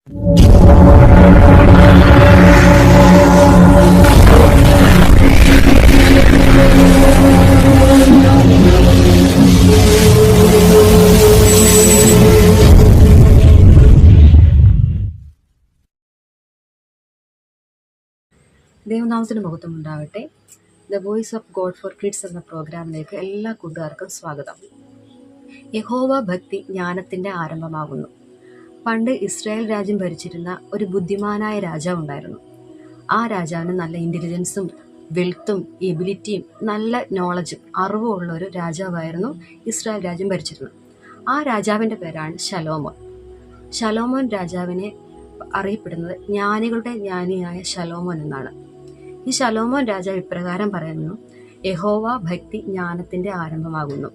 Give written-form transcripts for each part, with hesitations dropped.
ദൈവനാമത്തിന് മഹത്വം ഉണ്ടാവട്ടെ. The voice of God for kids എന്ന പ്രോഗ്രാമിലേക്ക് എല്ലാ കൂട്ടുകാർക്കും സ്വാഗതം. യഹോവ ഭക്തി ജ്ഞാനത്തിൻ്റെ ആരംഭമാകുന്നു. പണ്ട് ഇസ്രായേൽ രാജ്യം ഭരിച്ചിരുന്ന ഒരു ബുദ്ധിമാനായ രാജാവ് ഉണ്ടായിരുന്നു. ആ രാജാവിന് നല്ല ഇൻ്റലിജൻസും വെൽത്തും എബിലിറ്റിയും നല്ല നോളജും അറിവും ഉള്ള ഒരു രാജാവായിരുന്നു ഇസ്രായേൽ രാജ്യം ഭരിച്ചിരുന്നത്. ആ രാജാവിൻ്റെ പേരാണ് ശലോമോൻ. ശലോമോൻ രാജാവിനെ അറിയപ്പെടുന്നത് ജ്ഞാനികളുടെ ജ്ഞാനിയായ ശലോമോൻ എന്നാണ്. ഈ ശലോമോൻ രാജാവ് ഇപ്രകാരം പറയുന്നു: യഹോവ ഭക്തി ജ്ഞാനത്തിൻ്റെ ആരംഭമാകുന്നു.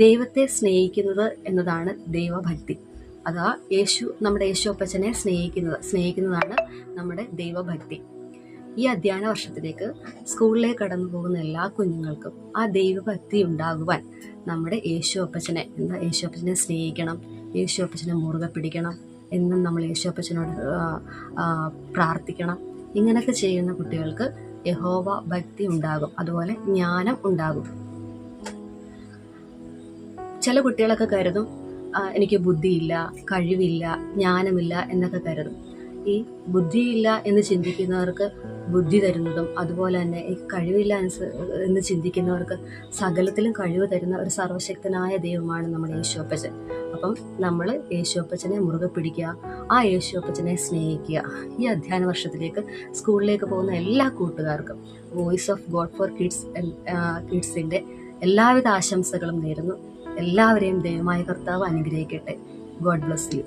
ദൈവത്തെ സ്നേഹിക്കുന്നത് എന്നതാണ് ദൈവഭക്തി. അതാ നമ്മുടെ യേശുപ്പച്ചനെ സ്നേഹിക്കുന്നതാണ് നമ്മുടെ ദൈവഭക്തി. ഈ അധ്യയന വർഷത്തിലേക്ക് സ്കൂളിലേക്ക് കടന്നു പോകുന്ന എല്ലാ കുഞ്ഞുങ്ങൾക്കും ആ ദൈവഭക്തി ഉണ്ടാകുവാൻ നമ്മുടെ യേശുപ്പച്ചനെ സ്നേഹിക്കണം, യേശുപ്പച്ചനെ മുറുകെ പിടിക്കണം, എന്നും നമ്മൾ യേശുപ്പച്ചനോട് പ്രാർത്ഥിക്കണം. ഇങ്ങനെയൊക്കെ ചെയ്യുന്ന കുട്ടികൾക്ക് യഹോവ ഭക്തി ഉണ്ടാകും, അതുപോലെ ജ്ഞാനം ഉണ്ടാകും. ചില കുട്ടികളൊക്കെ കരുതും എനിക്ക് ബുദ്ധിയില്ല, കഴിവില്ല, ജ്ഞാനമില്ല എന്നൊക്കെ കരുതും. ഈ ബുദ്ധിയില്ല എന്ന് ചിന്തിക്കുന്നവർക്ക് ബുദ്ധി തരുന്നതും, അതുപോലെ തന്നെ ഈ കഴിവില്ല എന്ന് ചിന്തിക്കുന്നവർക്ക് സകലത്തിലും കഴിവ് തരുന്ന ഒരു സർവശക്തനായ ദൈവമാണ് നമ്മുടെ യേശുപ്പച്ചൻ. അപ്പം നമ്മൾ യേശുപ്പച്ചനെ മുറുകെ പിടിക്കുക, ആ യേശുപ്പച്ചനെ സ്നേഹിക്കുക. ഈ അധ്യയന വർഷത്തിലേക്ക് സ്കൂളിലേക്ക് പോകുന്ന എല്ലാ കൂട്ടുകാർക്കും വോയിസ് ഓഫ് ഗോഡ് ഫോർ കിഡ്സിൻ്റെ എല്ലാവിധ ആശംസകളും നേരുന്നു. എല്ലാവരെയും ദൈവമായ കർത്താവ് അനുഗ്രഹിക്കട്ടെ. God bless you.